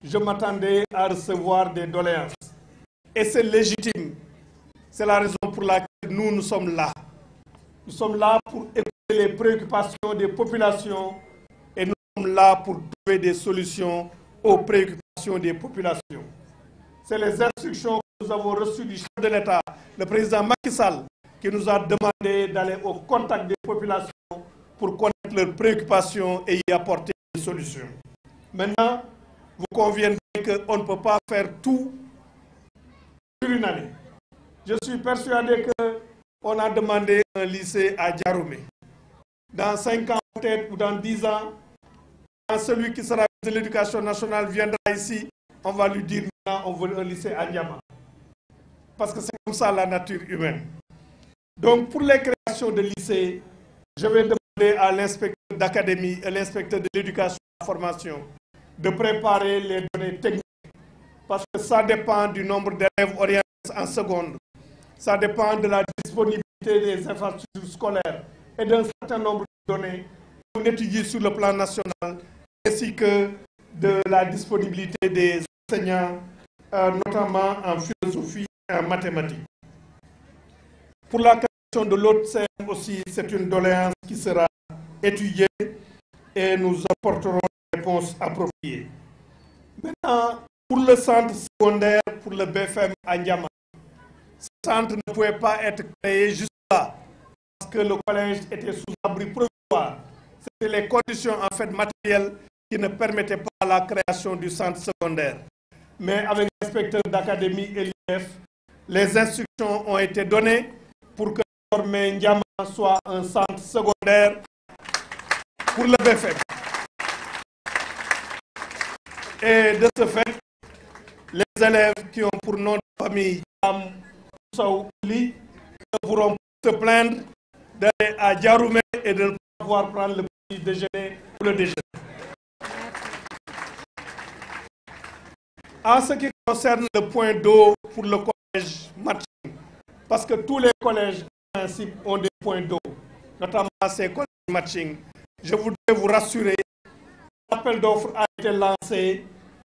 je m'attendais à recevoir des doléances. Et c'est légitime. C'est la raison pour laquelle nous sommes là. Nous sommes là pour écouter les préoccupations des populations et nous sommes là pour trouver des solutions aux préoccupations des populations. C'est les instructions que nous avons reçues du chef de l'État, le président Macky Sall, qui nous a demandé d'aller au contact des populations pour connaître leurs préoccupations et y apporter des solutions. Maintenant, vous conviendrez qu'on ne peut pas faire tout sur une année. Je suis persuadé qu'on a demandé un lycée à Diaroumé. Dans 5 ans peut-être ou dans 10 ans, quand celui qui sera de l'éducation nationale viendra ici, on va lui dire maintenant on veut un lycée à Niama. Parce que c'est comme ça la nature humaine. Donc pour les créations de lycées, je vais demander à l'inspecteur d'académie et l'inspecteur de l'éducation et de la formation de préparer les données techniques. Parce que ça dépend du nombre d'élèves orientés en seconde. Ça dépend de la disponibilité des infrastructures scolaires et d'un certain nombre de données qu'on étudie sur le plan national, ainsi que de la disponibilité des enseignants, notamment en philosophie et en mathématiques. Pour la création de l'autre CM aussi, c'est une doléance qui sera étudiée et nous apporterons des réponses appropriées. Maintenant, pour le centre secondaire, pour le BFM à Niama, ce centre ne pouvait pas être créé juste là, parce que le collège était sous abri provisoire. C'était les conditions en fait matérielles qui ne permettaient pas la création du centre secondaire. Mais avec l'inspecteur d'académie et l'IF, les instructions ont été données pour que désormais Niama soit un centre secondaire pour le BFM. Et de ce fait, les élèves qui ont pour nom de famille Am Saouli ne pourront pas se plaindre d'aller à Diaroumé et de ne pas pouvoir prendre le petit déjeuner ou le déjeuner. En ce qui concerne le point d'eau pour le collège Matching, parce que tous les collèges en principe ont des points d'eau, notamment ces collèges Matching, je voudrais vous rassurer, l'appel d'offres a été lancé,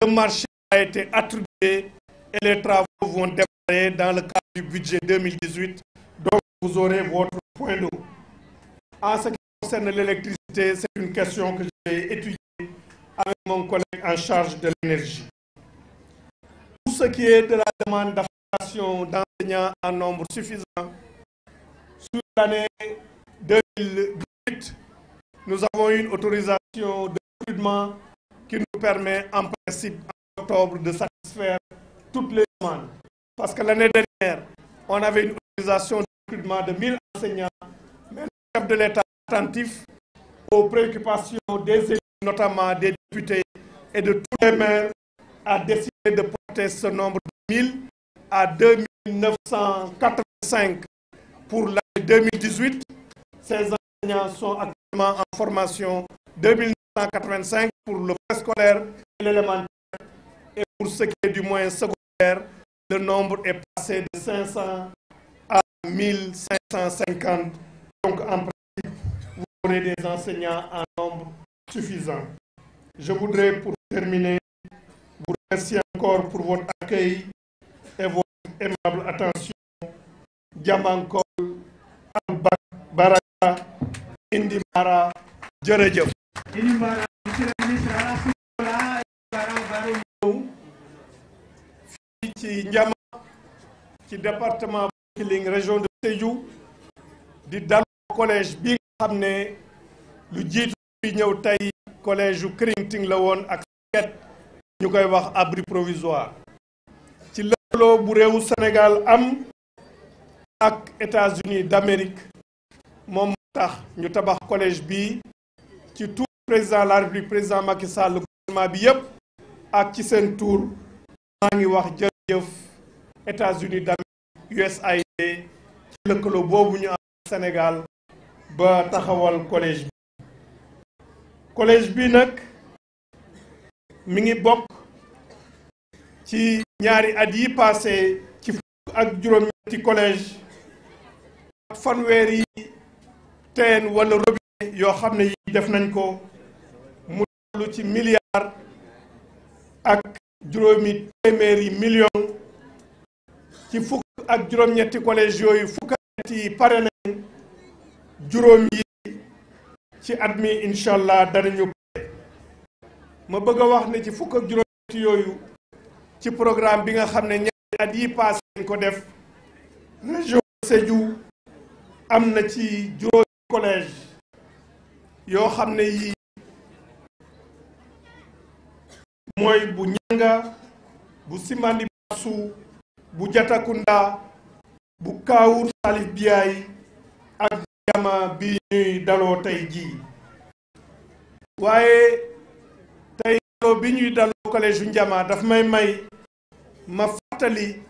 le marché a été attribué et les travaux vont démarrer dans le cadre du budget 2018, donc vous aurez votre point d'eau. En ce qui concerne l'électricité, c'est une question que j'ai étudiée avec mon collègue en charge de l'énergie. Pour ce qui est de la demande d'affectation d'enseignants en nombre suffisant, sur l'année 2018, nous avons eu une autorisation de recrutement qui nous permet en principe en octobre de satisfaire toutes les demandes. Parce que l'année dernière, on avait une autorisation de recrutement de 1000 enseignants, mais le chef de l'État attentif aux préoccupations des élus, notamment des députés et de tous les maires, a décidé de porter ce nombre de 1000 à 2985 pour l'année 2018. Ces enseignants sont actuellement en formation 2985 pour le préscolaire et l'élémentaire. Et pour ce qui est du moyen secondaire, le nombre est passé de 500 à 1550. Donc en principe, vous aurez des enseignants en nombre suffisant. Je voudrais pour terminer vous remercier encore pour votre accueil et votre aimable attention. Diamankol, Baraka, Indimara, Djeredjef. Indimara, monsieur le ministre, à la Soukola, fii ci Ndiama ci département Bounkiling région de Sédhiou di dal collège bi nga xam ne lu jiitu fi ñëw tey collège yu Krinting la woon ak Ket ñu koy wax abri provisoire ci lëkkaloo bu réewu Sénégal am ak États-Unis d'Amérique moom moo tax ñu tabax collège bi ci tout président de la République président Macky Sall le gouvernement bi yépp ak ci seen tour maa ngi wax jërëjëf États-Unis d'Amérique USAID ci lëkkaloo boobu ñu am Sénégal ba taxawal collège bi. Collège bi nag mi ngi bokk ci ñaari at yi passé ci fukk ak juróom-ñetti collège ak fanweeri teen wala robinet yoo xam ne yi def nañ ko mu tollu ci milliard ak juróomi téeméeri million ci fukk ak juróom-ñetti collège yooyu fukk ak ñett yi pare nañ juróom yi ci at mi incha allah danañu pare ma bëgg a wax ne ci fukk ak juróom-ñetti yooyu ci programme bi nga xam ne ñaari at yi passé nañ ko def région Sédhiou am na ci juróomi collège yoo xam ne yi mooy bu Ñanga bu Simbandi Bassou bu Jatakunda bu Kawur Salif Biaye ak Jama bi ñuy daloo tey jii waaye tey daloo bi ñuy daloo collège yu Njama daf may ma fàttali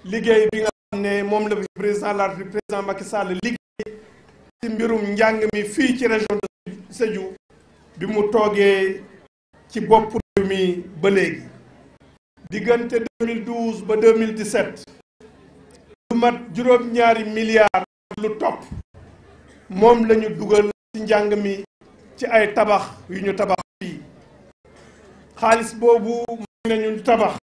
liggéey bi nga xam ne moom la président de la République président Macky Sall liggéey ci mbirum njàng mi fii ci région de Sédhiou bi mu toogee ci bopp réew mi ba léegi diggante 2012 ba 2017 lu mat juróom-ñaari milliards lu topp moom la ñu dugal ci njàng mi ci ay tabax yu ñu tabax fii xaalis boobu may nañu tabax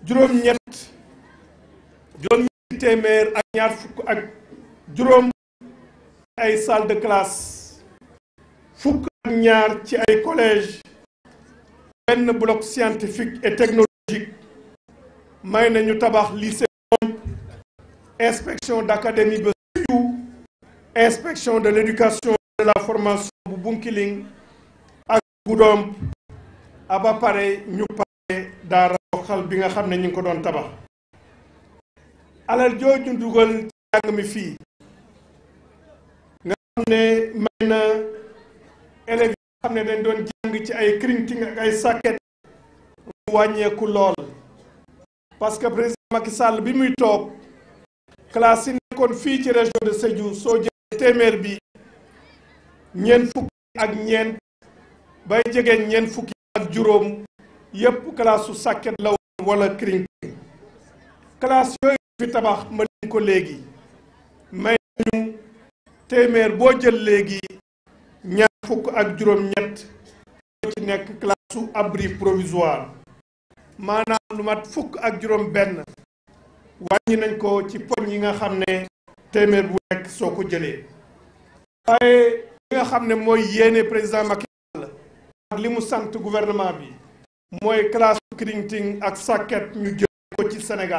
juróom-ñetti téeméer ak ñaar fukk ak juróom ay salle de classe fukk ak ñaar ci ay collège benn bloc scientifique et technologique may nañu tabax lycée inspection d'académie ba Sédhiou inspection de l'éducation de la formation bu Bunkiling ak Goudomp a ba pare ñu pare daara xal bi nga xam ne ñu ngi ko doon tabax alal jooju dugal ci njàng mi fii nga xam ne may na élèves yi xam ne dañ doon jàng ci ay crinting ak ay sàkket mu wàññeeku lool parce que président Macky Sall bi muy toog classe yi nekkoon fii ci région de Sédhiou soo jëlee téeméer bi ñeent fukki ak ñeent bay jege ñeent fukki ak juróom yépp classe su sàkket la woon wala crinting classe yooyu fi tabax ma leen ko léegi may nañu téeméer boo jël léegi ñaar fukk ak juróom-ñett boo ci nekk classe su abri provisoire maanaam lu mat fukk ak juróom-benn wàññi nañ ko ci poñ yi nga xam ne téeméer bu nekk soo ko jëlee waaye li nga xam ne mooy yéene président Macky Sall ak li mu sant gouvernement bi mooy classe su crinting ak sàkket ñu jël ko ci Sénégal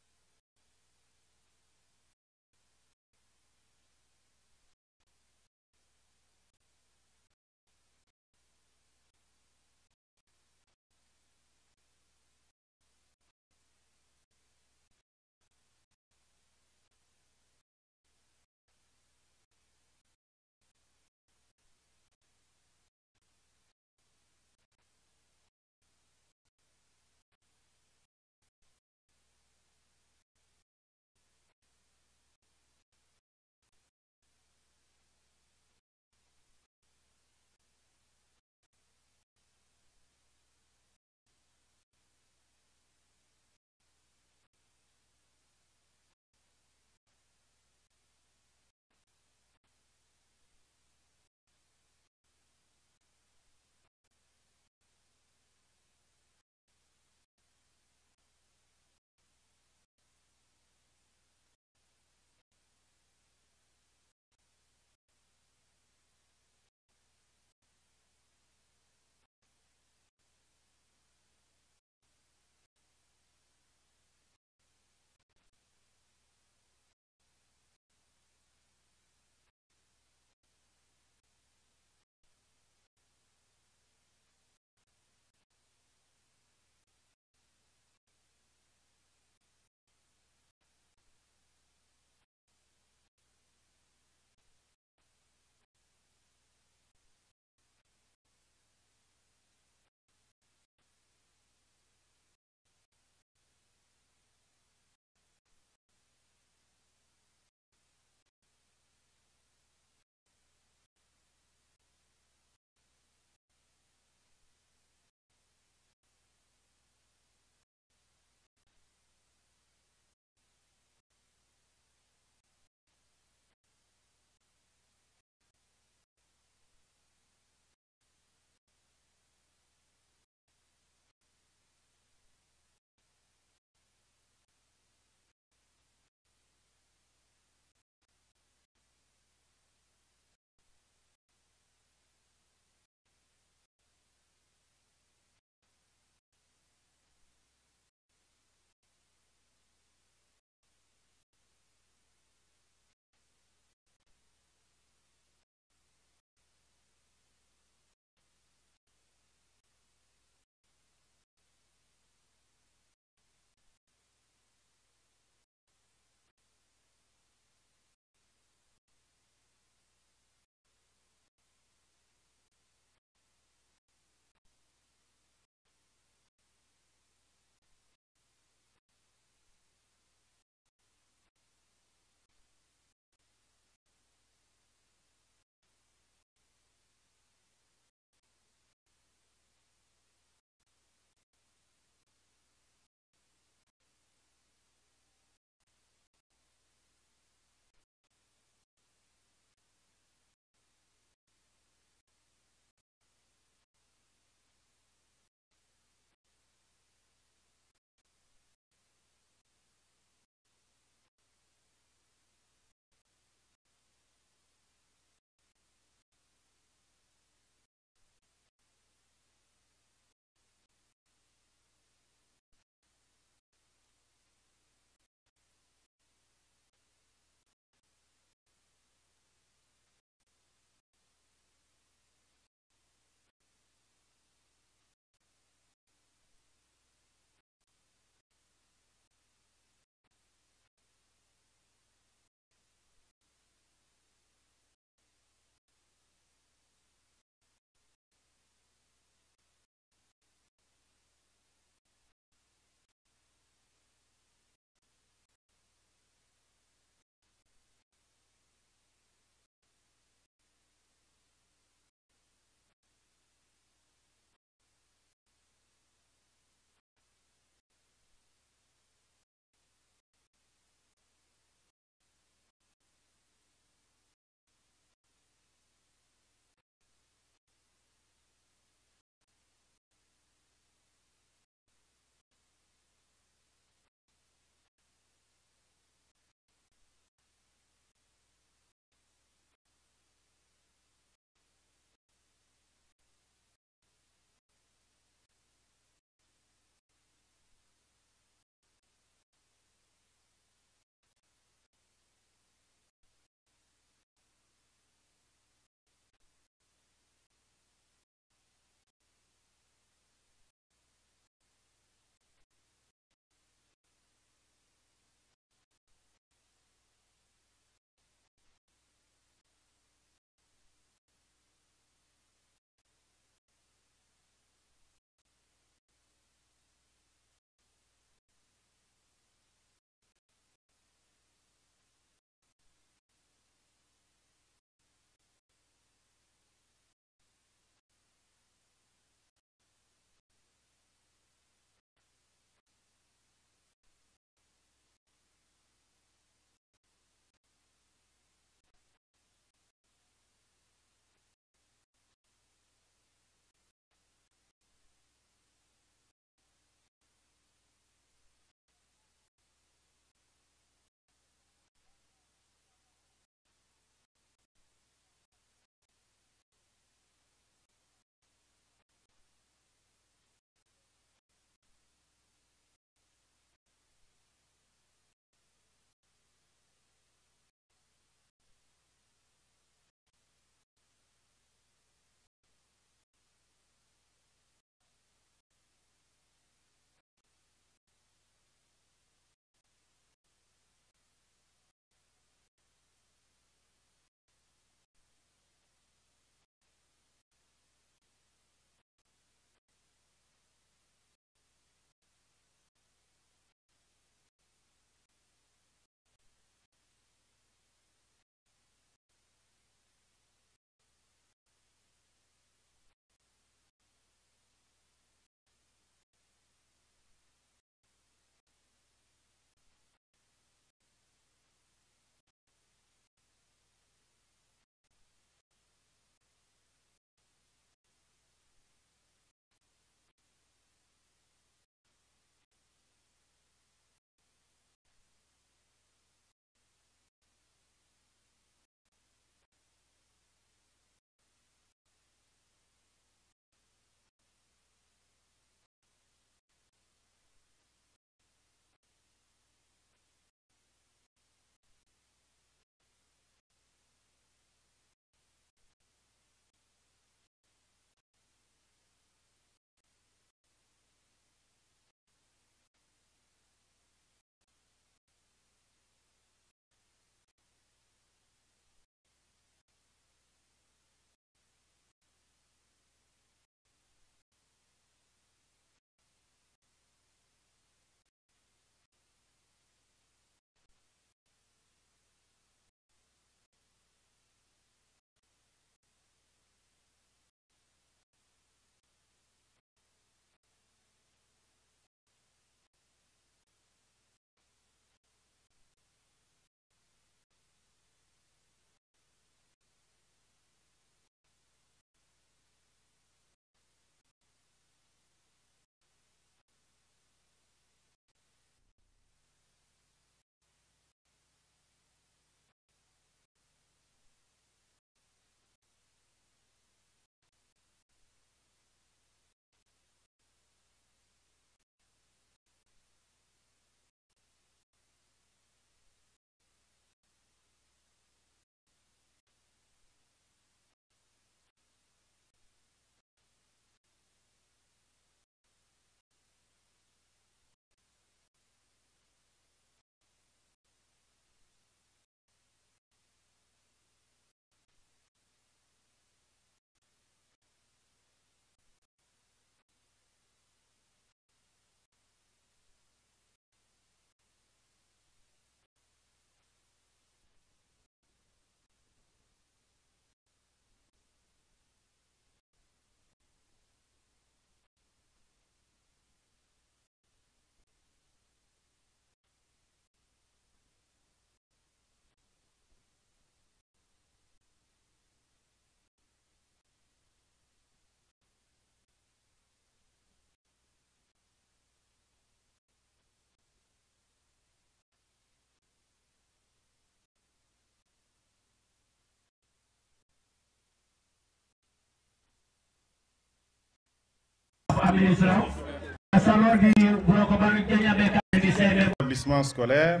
Établissement scolaire,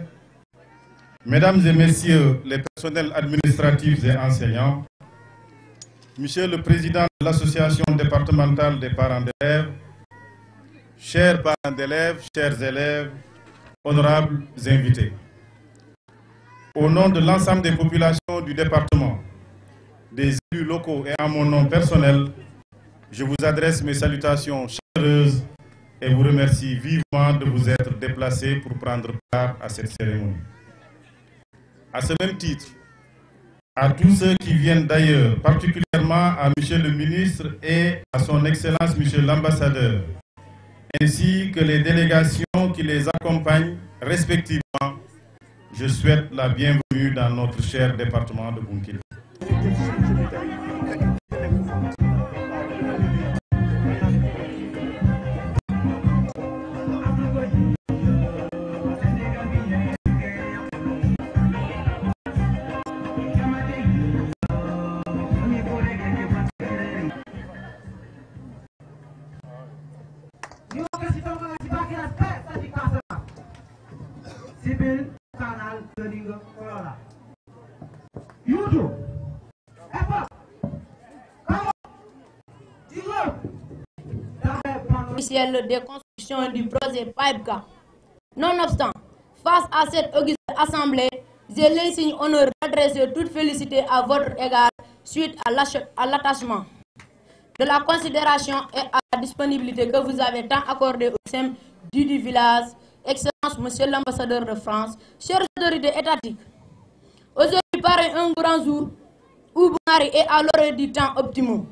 mesdames et messieurs les personnels administratifs et enseignants, monsieur le président de l'association départementale des parents d'élèves, chers parents d'élèves, chers élèves, honorables invités. Au nom de l'ensemble des populations du département, des élus locaux et en mon nom personnel, je vous adresse mes salutations chaleureuses et vous remercie vivement de vous être déplacés pour prendre part à cette cérémonie. À ce même titre, à tous ceux qui viennent d'ailleurs, particulièrement à Monsieur le ministre et à son Excellence Monsieur l'ambassadeur, ainsi que les délégations qui les accompagnent respectivement, je souhaite la bienvenue dans notre cher département de Bounkiling. Des constructions du projet PIPCA. Nonobstant, face à cette auguste assemblée, j'ai l'insigne honneur d'adresser toute félicité à votre égard suite à l'attachement, de la considération et à la disponibilité que vous avez tant accordé au sein du village. Excellence, Monsieur l'ambassadeur de France, chères autorités étatiques, aujourd'hui paraît un grand jour où Boungari est à l'orée du temps optimum.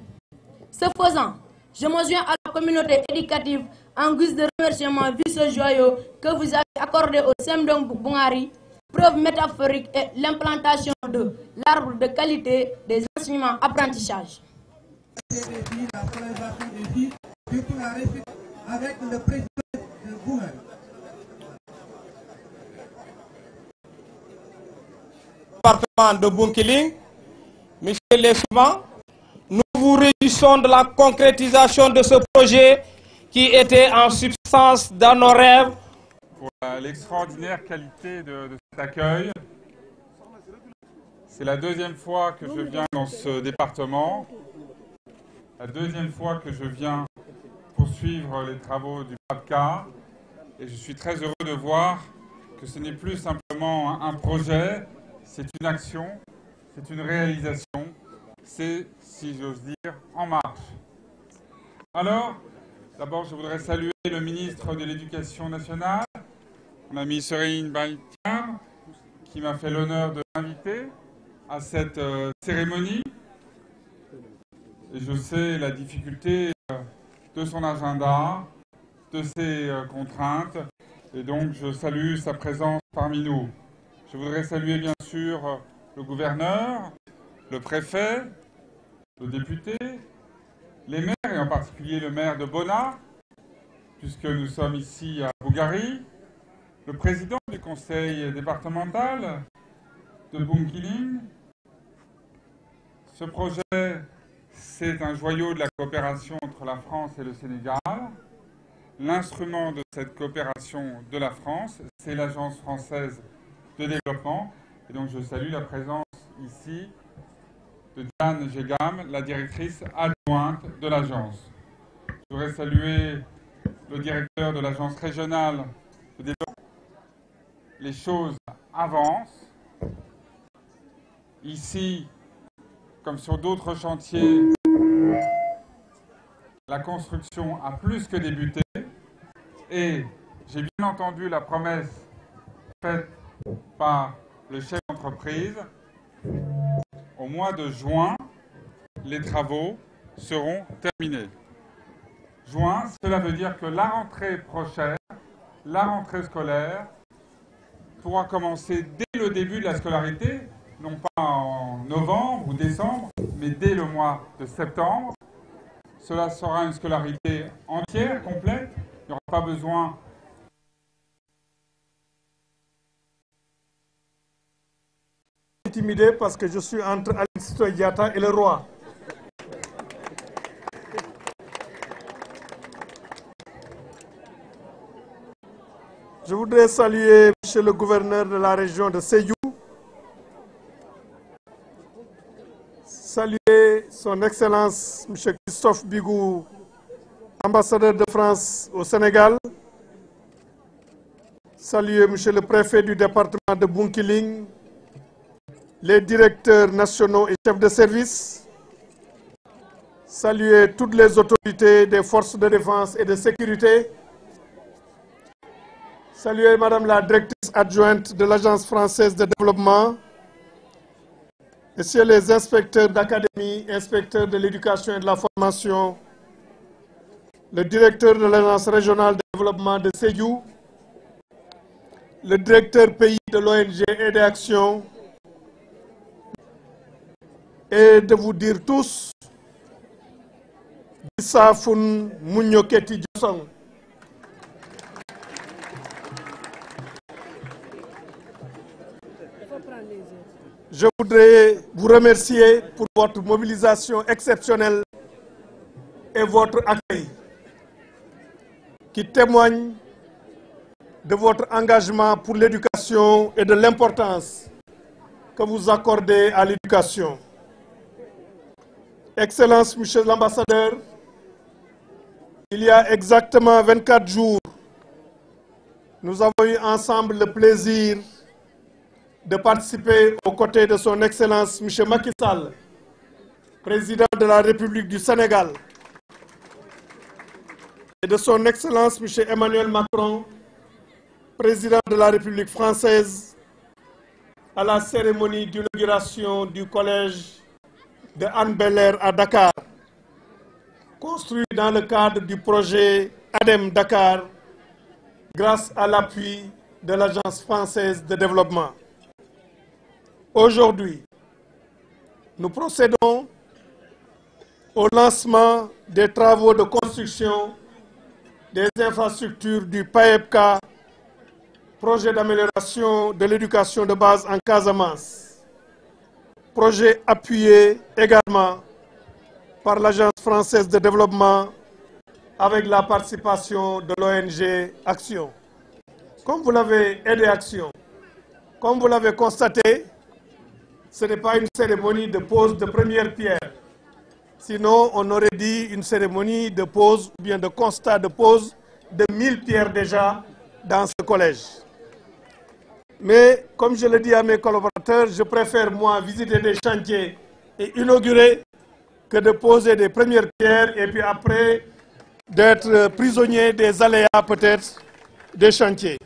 Ce faisant, je me joins à la communauté éducative en guise de remerciement vu ce joyau que vous avez accordé au SEMDON Boungari, preuve métaphorique et l'implantation de l'arbre de qualité des enseignements apprentissages. Avec le président de Boungari. Département de Bounkiling, Monsieur les suivants, nous vous réjouissons de la concrétisation de ce projet qui était en substance dans nos rêves. Pour l'extraordinaire qualité de cet accueil. C'est la deuxième fois que je viens dans ce département, la deuxième fois que je viens poursuivre les travaux du PAPCA, et je suis très heureux de voir que ce n'est plus simplement un projet, c'est une action, c'est une réalisation, c'est, si j'ose dire, en marche. Alors, d'abord, je voudrais saluer le ministre de l'Éducation nationale, mon ami Serine Baïtiam, qui m'a fait l'honneur de m'inviter à cette cérémonie. Et je sais la difficulté de son agenda, de ses contraintes, et donc je salue sa présence parmi nous. Je voudrais saluer bien sûr le gouverneur, le préfet, le député, les maires, et en particulier le maire de Bona, puisque nous sommes ici à Boungari, le président du conseil départemental de Bounkiling. Ce projet, c'est un joyau de la coopération entre la France et le Sénégal. L'instrument de cette coopération de la France, c'est l'Agence française de développement. Et donc je salue la présence ici de Diane Gégam, la directrice adjointe de l'agence. Je voudrais saluer le directeur de l'agence régionale de développement. Les choses avancent. Ici, comme sur d'autres chantiers, la construction a plus que débuté. Et j'ai bien entendu la promesse faite par le chef d'entreprise. Au mois de juin, les travaux seront terminés. Juin, cela veut dire que la rentrée prochaine, la rentrée scolaire, pourra commencer dès le début de la scolarité, non pas en novembre ou décembre, mais dès le mois de septembre. Cela sera une scolarité entière, complète. Il n'y aura pas besoin intimidé parce que je suis entre Aline Sitoé Diatta et le roi. voudrais saluer Monsieur le gouverneur de la région de Sédhiou, saluer son Excellence Monsieur Christophe Bigou, ambassadeur de France au Sénégal, saluer Monsieur le préfet du département de Bunkiling, les directeurs nationaux et chefs de service, saluer toutes les autorités des forces de défense et de sécurité, saluer Madame la directrice adjointe de l'Agence française de développement, messieurs les inspecteurs d'académie, inspecteurs de l'éducation et de la formation, le directeur de l'Agence régionale de développement de Sédhiou, le directeur pays de l'ONG Aide et Action, et de vous dire tous, Bissafun Munyoketi Djosong. Je voudrais vous remercier pour votre mobilisation exceptionnelle et votre accueil, qui témoigne de votre engagement pour l'éducation et de l'importance que vous accordez à l'éducation. Excellence, Monsieur l'ambassadeur, il y a exactement 24 jours, nous avons eu ensemble le plaisir de participer aux côtés de son Excellence M. Macky Sall, président de la République du Sénégal, et de son Excellence M. Emmanuel Macron, président de la République française, à la cérémonie d'inauguration du collège de Hann Bel-Air à Dakar, construit dans le cadre du projet ADEM Dakar, grâce à l'appui de l'Agence française de développement. Aujourd'hui, nous procédons au lancement des travaux de construction des infrastructures du PAEPK, projet d'amélioration de l'éducation de base en Casamance. Projet appuyé également par l'Agence française de développement avec la participation de l'ONG Action. Comme vous l'avez aidé Action, comme vous l'avez constaté, ce n'est pas une cérémonie de pose de première pierre. Sinon, on aurait dit une cérémonie de pose ou bien de constat de pose de 1000 pierres déjà dans ce collège. Mais comme je le dis à mes collaborateurs, je préfère moi visiter des chantiers et inaugurer que de poser des premières pierres et puis après d'être prisonnier des aléas peut-être des chantiers.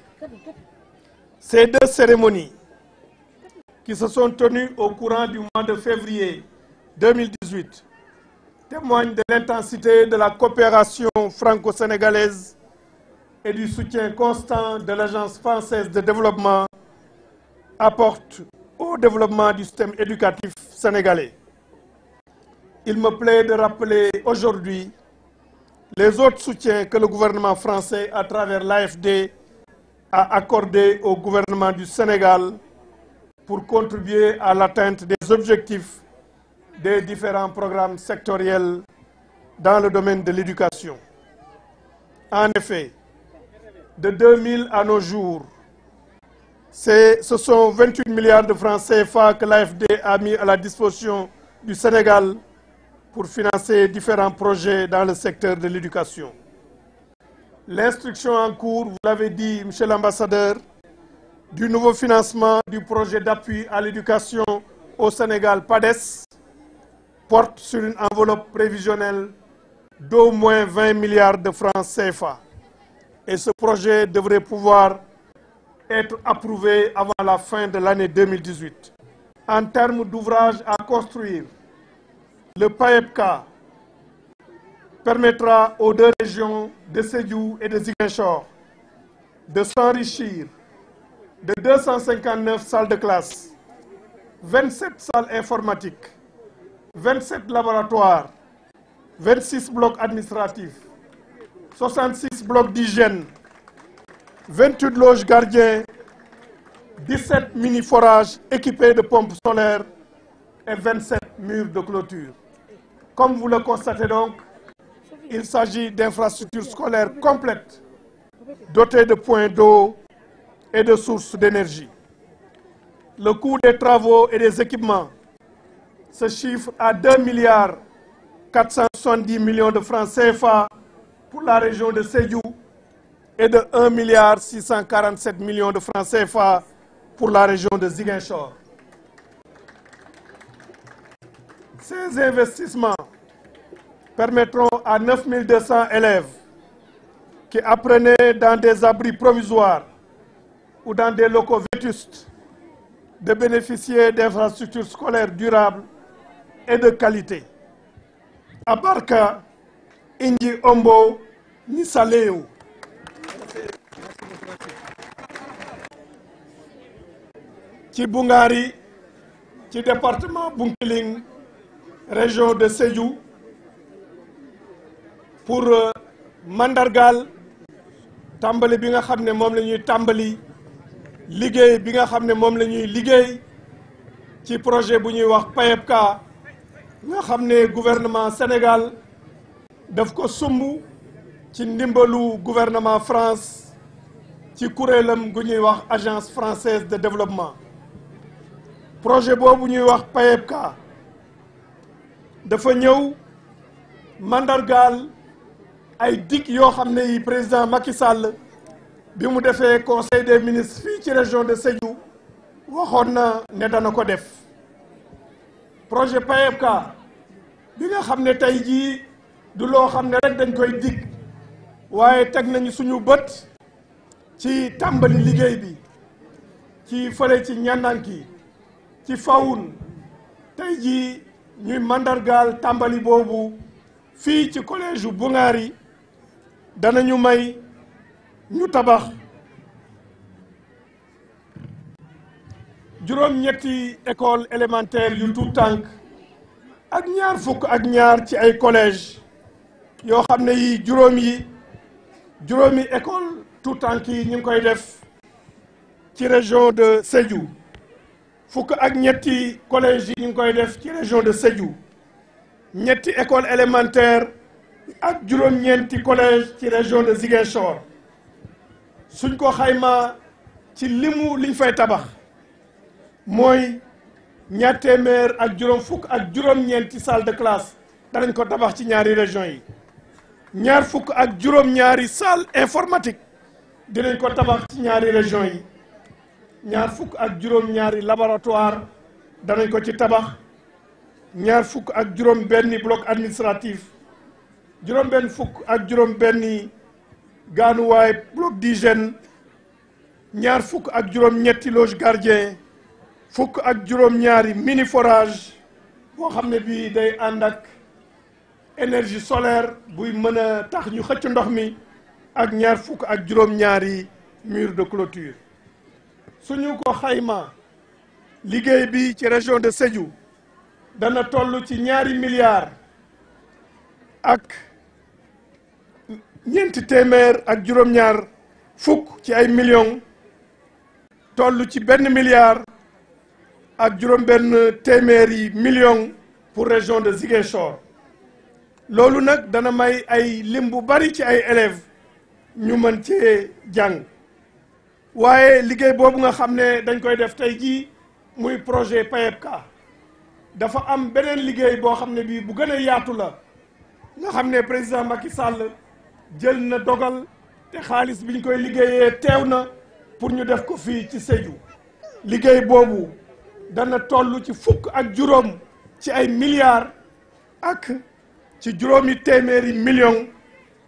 Ces deux cérémonies qui se sont tenues au courant du mois de février 2018 témoignent de l'intensité de la coopération franco-sénégalaise et du soutien constant de l'Agence française de développement apporte au développement du système éducatif sénégalais. Il me plaît de rappeler aujourd'hui les autres soutiens que le gouvernement français, à travers l'AFD, a accordé au gouvernement du Sénégal pour contribuer à l'atteinte des objectifs des différents programmes sectoriels dans le domaine de l'éducation. En effet, de 2000 à nos jours, ce sont 28 milliards de francs CFA que l'AFD a mis à la disposition du Sénégal pour financer différents projets dans le secteur de l'éducation. L'instruction en cours, vous l'avez dit, Monsieur l'ambassadeur, du nouveau financement du projet d'appui à l'éducation au Sénégal, PADES, porte sur une enveloppe prévisionnelle d'au moins 20 milliards de francs CFA. Et ce projet devrait pouvoir être approuvé avant la fin de l'année 2018. En termes d'ouvrages à construire, le PAEPK permettra aux deux régions de Sédhiou et de Ziguinchor de s'enrichir de 259 salles de classe, 27 salles informatiques, 27 laboratoires, 26 blocs administratifs, 66 blocs d'hygiène, 28 loges gardiens, 17 mini-forages équipés de pompes solaires et 27 murs de clôture. Comme vous le constatez donc, il s'agit d'infrastructures scolaires complètes, dotées de points d'eau, et de sources d'énergie. Le coût des travaux et des équipements se chiffre à 2 milliards 470 millions de francs CFA pour la région de Sédhiou et de 1 milliard 647 millions de francs CFA pour la région de Ziguinchor. Ces investissements permettront à 9200 élèves qui apprenaient dans des abris provisoires ou dans des locaux vétustes de bénéficier d'infrastructures scolaires durables et de qualité. À Barka, Inji Ombo, Nisaleo. Ci Bungari, ci département Bunkiling, région de Sédhiou, pour mandargal tàmbali bi nga xam ne moom la ñuy tàmbali liggéey bi nga xam ne moom la ñuy liggéey ci projet bu ñuy wax PAEPK nga xam ne gouvernement Sénégal daf ko sumb ci ndimbalu gouvernement France ci kuréelam gu ñuy wax agence française de développement. Projet boobu ñuy wax PAEPK dafa ñëw mandargal ay dig yoo xam ne yi président Macky Sall bi mu defee conseil des ministres fii ci région de Sédhiou waxoon na ne dana ko def. Projet PAEPK bi nga xam ne tey jii du loo xam ne rek dañ koy dig waaye teg nañu suñu bët ci tàmbali liggéey bi ci fële ci Ñandanki ci Fawoun tey jii ñuy mandargaal tàmbali boobu fii ci collège bu Bungari danañu may ñu tabax juróom-ñetti école élémentaire yu tout tànk ak ñaar fukk ak ñaar ci ay collège yoo xam ne yi juróomi école tout tànk yi ñu ngi koy def ci région de Sédhiou fukk ak ñetti collège yi ñu ngi koy def ci région de Sédhiou ñetti école élémentaire ak juróom-ñeenti collège ci région de Ziguinchor suñ ko xayma ci liñ fay tabax mooy ñaar téeméer ak juróom fukk ak juróom-ñeenti salle de classe danañ ko tabax ci ñaari région yi ñaar fukk ak juróom-ñaari salle informatique dinañ ko tabax ci ñaari région yi ñaar fukk ak juróom-ñaari laboratoire danañ ko ci tabax ñaar fukk ak juróom-benni bloc administratif juróom-benn fukk ak juróom-benni gaanuwaay bloc d'hygiène ñaar fukk ak juróom-ñetti loge gardien fukk ak juróom-ñaari mini forage boo xam ne bii day ànd ak énergie solaire buy mën a tax ñu xëcc ndox mi ak ñaar fukk ak juróom-ñaari mur de clôture. suñu ko xayma liggéey bi ci région de Sédhiou dana toll ci 2 milliards ak ñeenti téeméer ak juróom-ñaar fukk ci ay millions toll ci 1 milliard ak juróom-benn téeméeri millions pour région de Ziguinchor. loolu nag dana may ay lim bu bari ci ay élèves ñu mën cee jàng waaye liggéey boobu nga xam ne dañ koy def tey jii muy projet PAEPK dafa am beneen liggéey boo xam ne bii bu gën a yaatu la nga xam ne président Macky Sall jël na dogal te xaalis biñ koy liggéeyee teew na pour ñu def ko fii ci Sédhiou. liggéey boobu dana toll ci fukk ak juróom ci ay milliards ak ci juróomi téeméeri millions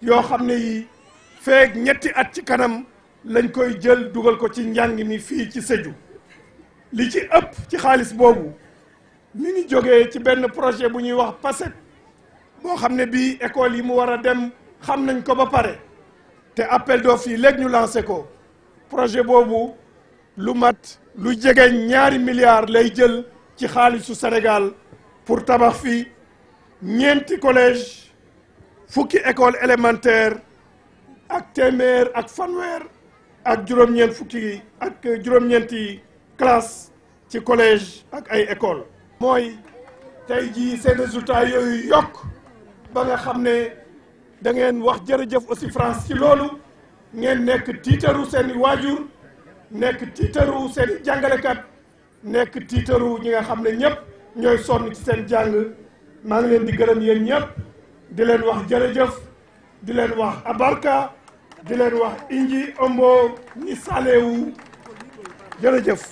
yoo xam ne yi feek ñetti at ci kanam lañ koy jël dugal ko ci njàng mi fii ci Sédhiou. li ci ëpp ci xaalis boobu mi ngi jógee ci benn projet bu ñuy wax PACET boo xam ne bii école yi mu war a dem xam nañ ko ba pare te appel d'offres yi léegi ñu lancé ko. projet boobu lu mat lu jege 2 milliards lay jël ci xaalisu Sénégal pour tabax fi ñeenti collège fukki école élémentaire ak téeméer ak fanweer ak juróom-ñeent fukki ak juróom-ñeenti classe ci collège ak ay école mooy tey jii seen résultats yooyu yokk ba nga xam ne da ngeen wax jërëjëf aussi France ci loolu ngeen nekk tiitaru seeni waajur nekk tiitaru seen jàngalekat nekk tiitaru ñi nga xam ne ñëpp ñooy sonn ci seen jàng maa ngi leen di gërëm yéen ñëpp di leen wax jërëjëf di leen wax abarka di leen wax inji ombo ni salewu jërëjëf.